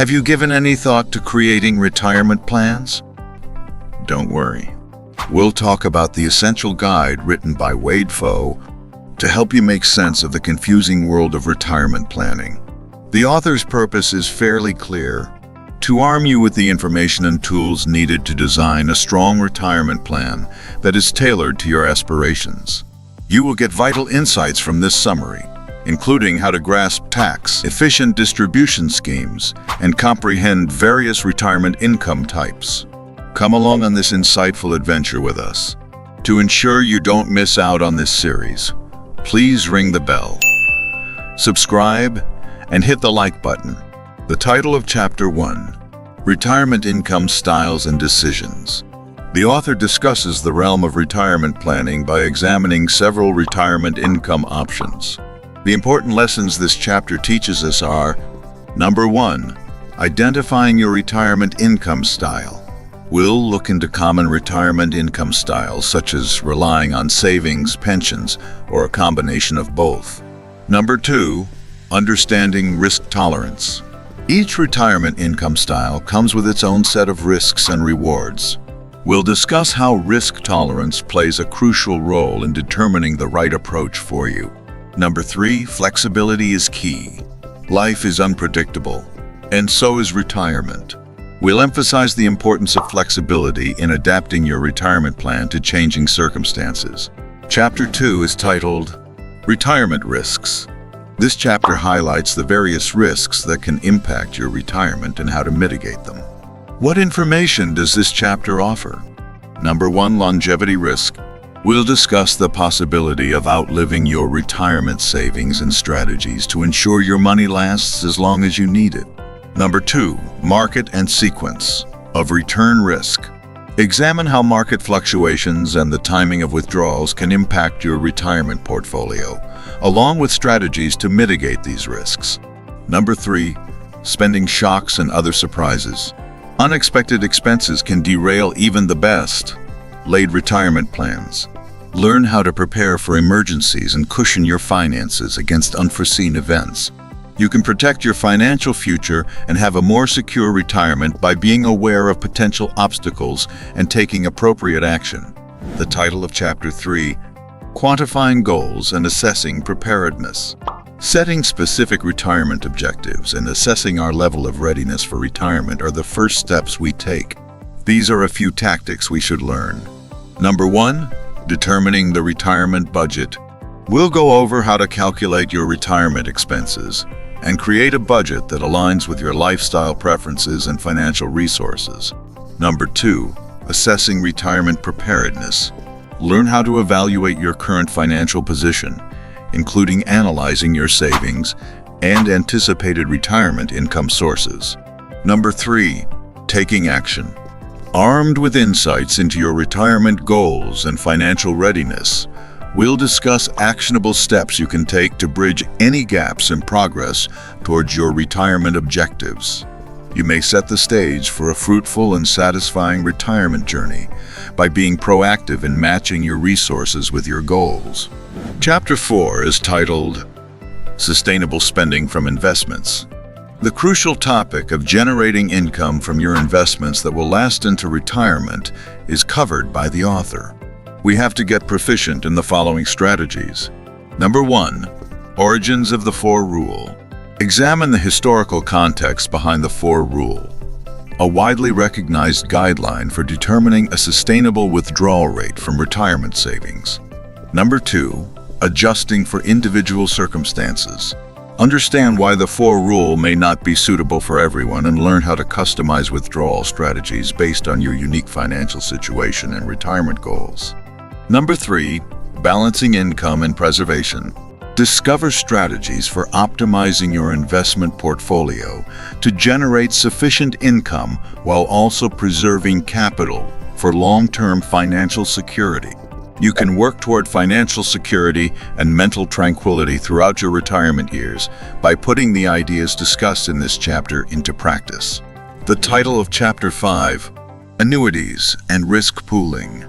Have you given any thought to creating retirement plans? Don't worry. We'll talk about the essential guide written by Wade Foe to help you make sense of the confusing world of retirement planning. The author's purpose is fairly clear: to arm you with the information and tools needed to design a strong retirement plan that is tailored to your aspirations. You will get vital insights from this summary, including how to grasp tax-efficient distribution schemes and comprehend various retirement income types. Come along on this insightful adventure with us. To ensure you don't miss out on this series, please ring the bell, subscribe, and hit the like button. The title of Chapter 1, Retirement Income Styles and Decisions. The author discusses the realm of retirement planning by examining several retirement income options. The important lessons this chapter teaches us are: Number 1, identifying your retirement income style. We'll look into common retirement income styles, such as relying on savings, pensions, or a combination of both. Number 2, understanding risk tolerance. Each retirement income style comes with its own set of risks and rewards. We'll discuss how risk tolerance plays a crucial role in determining the right approach for you. Number 3, flexibility is key. Life is unpredictable, and so is retirement. We'll emphasize the importance of flexibility in adapting your retirement plan to changing circumstances. Chapter 2 is titled Retirement Risks. This chapter highlights the various risks that can impact your retirement and how to mitigate them. What information does this chapter offer? Number 1, longevity risk. We'll discuss the possibility of outliving your retirement savings and strategies to ensure your money lasts as long as you need it. Number 2, market and sequence of return risk. Examine how market fluctuations and the timing of withdrawals can impact your retirement portfolio, along with strategies to mitigate these risks. Number 3, spending shocks and other surprises. Unexpected expenses can derail even the best laid retirement plans. Learn how to prepare for emergencies and cushion your finances against unforeseen events. You can protect your financial future and have a more secure retirement by being aware of potential obstacles and taking appropriate action. The title of Chapter 3, Quantifying Goals and Assessing Preparedness. Setting specific retirement objectives and assessing our level of readiness for retirement are the first steps we take. These are a few tactics we should learn. Number 1, determining the retirement budget. We'll go over how to calculate your retirement expenses and create a budget that aligns with your lifestyle preferences and financial resources. Number 2, assessing retirement preparedness. Learn how to evaluate your current financial position, including analyzing your savings and anticipated retirement income sources. Number 3, taking action. Armed with insights into your retirement goals and financial readiness, we'll discuss actionable steps you can take to bridge any gaps in progress towards your retirement objectives. You may set the stage for a fruitful and satisfying retirement journey by being proactive in matching your resources with your goals. Chapter 4 is titled Sustainable Spending from Investments. The crucial topic of generating income from your investments that will last into retirement is covered by the author. We have to get proficient in the following strategies. Number 1, origins of the 4 Rule. Examine the historical context behind the 4 Rule, a widely recognized guideline for determining a sustainable withdrawal rate from retirement savings. Number 2, adjusting for individual circumstances. Understand why the 4 Rule may not be suitable for everyone and learn how to customize withdrawal strategies based on your unique financial situation and retirement goals. Number 3, balancing income and preservation. Discover strategies for optimizing your investment portfolio to generate sufficient income while also preserving capital for long-term financial security. You can work toward financial security and mental tranquility throughout your retirement years by putting the ideas discussed in this chapter into practice. The title of Chapter 5, Annuities and Risk Pooling.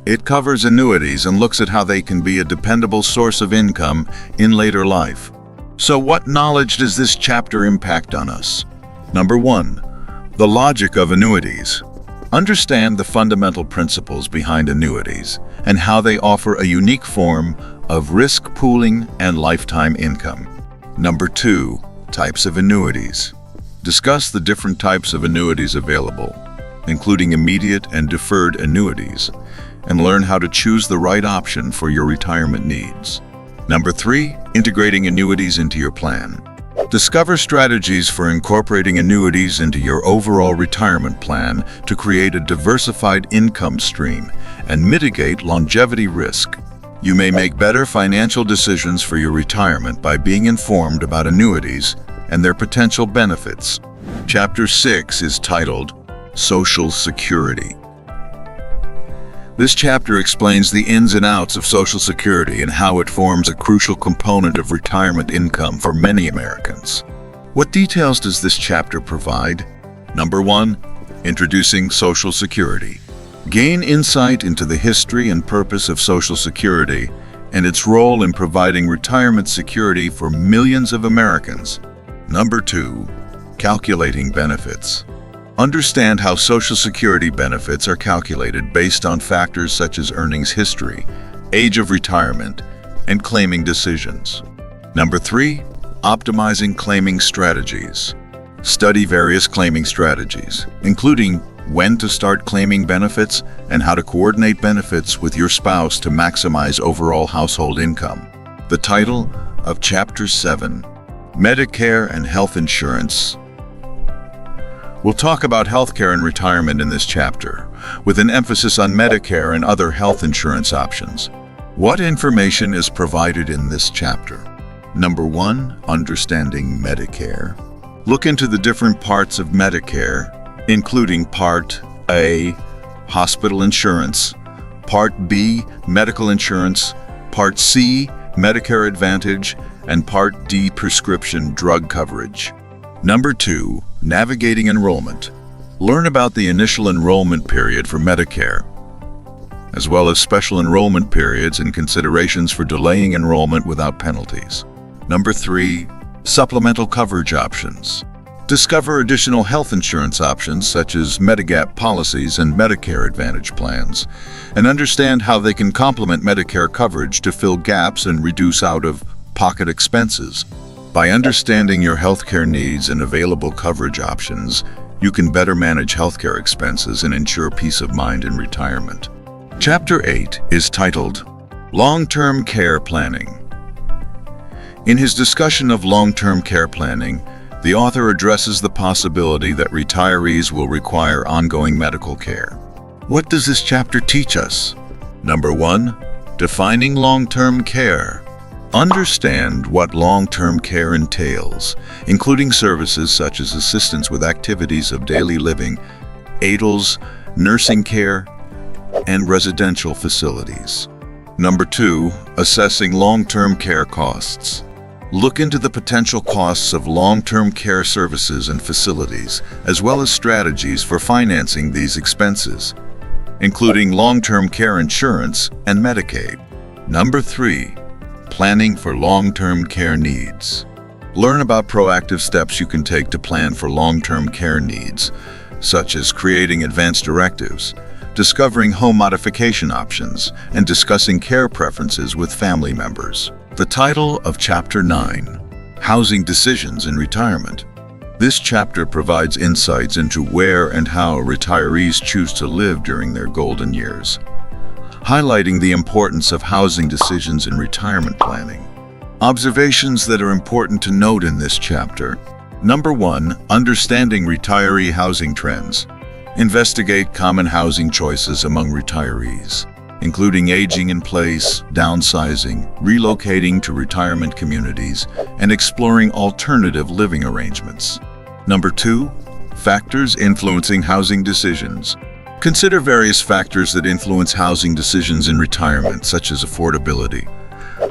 It covers annuities and looks at how they can be a dependable source of income in later life. So what knowledge does this chapter impact on us? Number 1. The logic of annuities. Understand the fundamental principles behind annuities and how they offer a unique form of risk pooling and lifetime income. Number 2. Types of annuities. Discuss the different types of annuities available, including immediate and deferred annuities, and learn how to choose the right option for your retirement needs. Number 3. Integrating annuities into your plan. Discover strategies for incorporating annuities into your overall retirement plan to create a diversified income stream and mitigate longevity risk. You may make better financial decisions for your retirement by being informed about annuities and their potential benefits. Chapter 6 is titled Social Security. This chapter explains the ins and outs of Social Security and how it forms a crucial component of retirement income for many Americans. What details does this chapter provide? Number 1. Introducing Social Security. Gain insight into the history and purpose of Social Security and its role in providing retirement security for millions of Americans. Number 2. Calculating benefits. Understand how Social Security benefits are calculated based on factors such as earnings history, age of retirement, and claiming decisions. Number 3. Optimizing claiming strategies. Study various claiming strategies, including when to start claiming benefits and how to coordinate benefits with your spouse to maximize overall household income. The title of Chapter 7, Medicare and Health Insurance. We'll talk about healthcare and retirement in this chapter, with an emphasis on Medicare and other health insurance options. What information is provided in this chapter? Number 1. Understanding Medicare. Look into the different parts of Medicare, including Part A, hospital insurance, Part B, medical insurance, Part C, Medicare Advantage, and Part D, prescription drug coverage. Number 2. Navigating enrollment. Learn about the initial enrollment period for Medicare, as well as special enrollment periods and considerations for delaying enrollment without penalties. Number 3. Supplemental coverage options. Discover additional health insurance options such as Medigap policies and Medicare Advantage plans, and understand how they can complement Medicare coverage to fill gaps and reduce out-of-pocket expenses. By understanding your healthcare needs and available coverage options, you can better manage healthcare expenses and ensure peace of mind in retirement. Chapter 8 is titled Long-Term Care Planning. In his discussion of long-term care planning, the author addresses the possibility that retirees will require ongoing medical care. What does this chapter teach us? Number 1. Defining long-term care. Understand what long-term care entails, including services such as assistance with activities of daily living, AGLs, nursing care, and residential facilities. Number 2. Assessing long-term care costs. Look into the potential costs of long-term care services and facilities, as well as strategies for financing these expenses, including long-term care insurance and Medicaid. Number 3. Planning for long-term care needs. Learn about proactive steps you can take to plan for long-term care needs, such as creating advance directives, discovering home modification options, and discussing care preferences with family members. The title of Chapter 9, Housing Decisions in Retirement. This chapter provides insights into where and how retirees choose to live during their golden years, highlighting the importance of housing decisions in retirement planning. Observations that are important to note in this chapter. Number 1. Understanding retiree housing trends. Investigate common housing choices among retirees, including aging in place, downsizing, relocating to retirement communities, and exploring alternative living arrangements. Number 2. Factors influencing housing decisions. Consider various factors that influence housing decisions in retirement, such as affordability,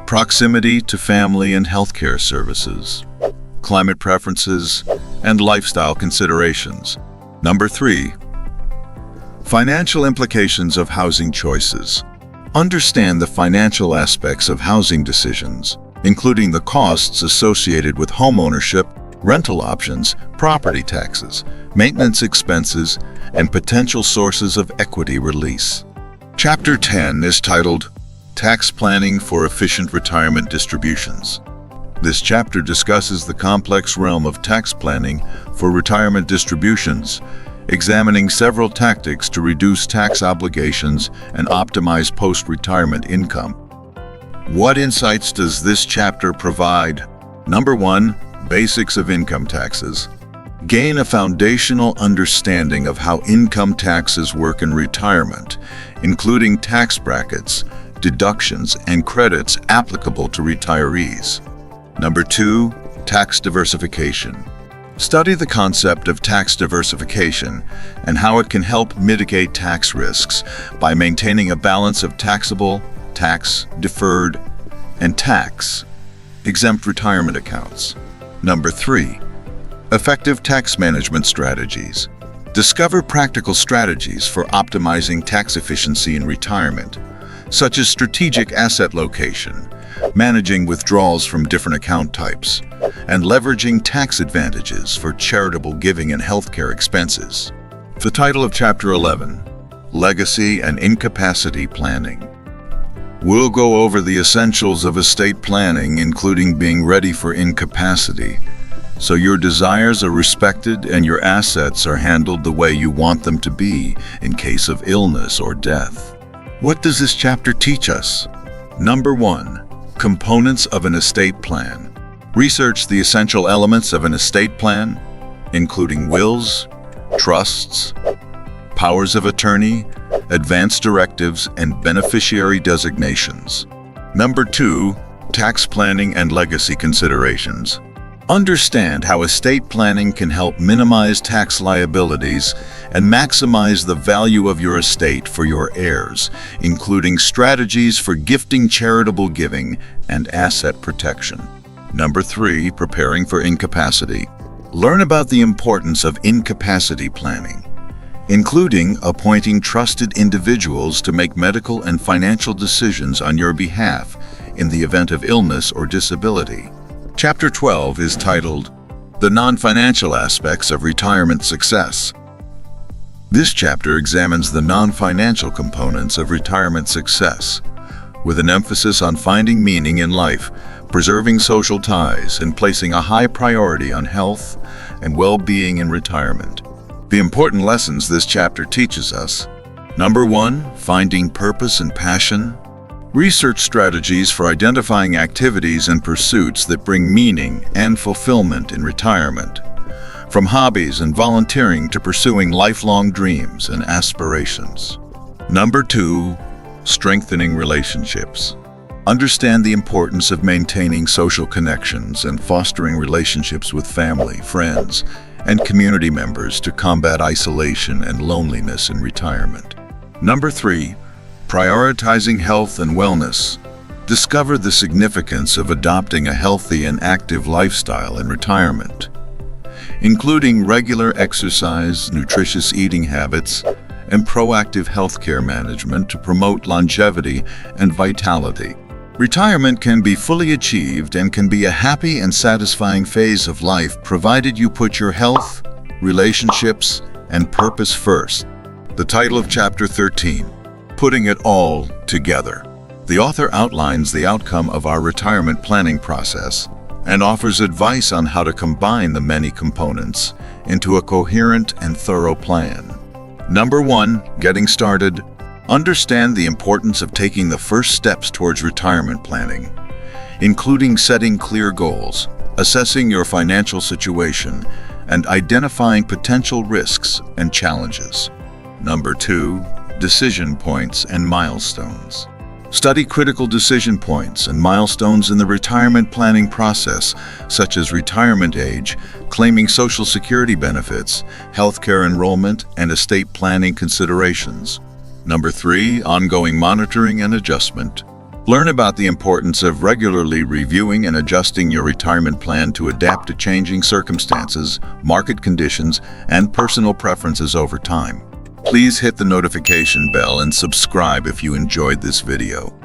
proximity to family and healthcare services, climate preferences, and lifestyle considerations. Number 3. Financial implications of housing choices. Understand the financial aspects of housing decisions, including the costs associated with homeownership rental options, property taxes, maintenance expenses, and potential sources of equity release. Chapter 10 is titled Tax Planning for Efficient Retirement Distributions. This chapter discusses the complex realm of tax planning for retirement distributions, examining several tactics to reduce tax obligations and optimize post-retirement income. What insights does this chapter provide? Number 1. Basics of income taxes. Gain a foundational understanding of how income taxes work in retirement, including tax brackets, deductions, and credits applicable to retirees. Number 2. Tax diversification. Study the concept of tax diversification and how it can help mitigate tax risks by maintaining a balance of taxable, tax-deferred, and tax-exempt retirement accounts. Number 3. Effective tax management strategies. Discover practical strategies for optimizing tax efficiency in retirement, such as strategic asset location, managing withdrawals from different account types, and leveraging tax advantages for charitable giving and healthcare expenses. The title of Chapter 11, Legacy and Incapacity Planning. We'll go over the essentials of estate planning, including being ready for incapacity, so your desires are respected and your assets are handled the way you want them to be in case of illness or death. What does this chapter teach us? Number 1. Components of an estate plan. Research the essential elements of an estate plan, including wills, trusts, powers of attorney, advance directives, and beneficiary designations. Number 2. Tax planning and legacy considerations. Understand how estate planning can help minimize tax liabilities and maximize the value of your estate for your heirs, including strategies for gifting, charitable giving, and asset protection. Number 3. Preparing for incapacity. Learn about the importance of incapacity planning, including appointing trusted individuals to make medical and financial decisions on your behalf in the event of illness or disability. Chapter 12 is titled, The Non-Financial Aspects of Retirement Success. This chapter examines the non-financial components of retirement success, with an emphasis on finding meaning in life, preserving social ties, and placing a high priority on health and well-being in retirement. The important lessons this chapter teaches us. Number 1. Finding purpose and passion. Research strategies for identifying activities and pursuits that bring meaning and fulfillment in retirement, from hobbies and volunteering to pursuing lifelong dreams and aspirations. Number 2. Strengthening relationships. Understand the importance of maintaining social connections and fostering relationships with family, friends, and community members to combat isolation and loneliness in retirement. Number 3. Prioritizing health and wellness. Discover the significance of adopting a healthy and active lifestyle in retirement, including regular exercise, nutritious eating habits, and proactive healthcare management to promote longevity and vitality. Retirement can be fully achieved and can be a happy and satisfying phase of life provided you put your health, relationships, and purpose first. The title of Chapter 13, Putting It All Together. The author outlines the outcome of our retirement planning process and offers advice on how to combine the many components into a coherent and thorough plan. Number 1. Getting started. Understand the importance of taking the first steps towards retirement planning, including setting clear goals, assessing your financial situation, and identifying potential risks and challenges. Number 2. Decision points and milestones. Study critical decision points and milestones in the retirement planning process, such as retirement age, claiming Social Security benefits, healthcare enrollment, and estate planning considerations. Number 3. Ongoing monitoring and adjustment. Learn about the importance of regularly reviewing and adjusting your retirement plan to adapt to changing circumstances, market conditions, and personal preferences over time. Please hit the notification bell and subscribe if you enjoyed this video.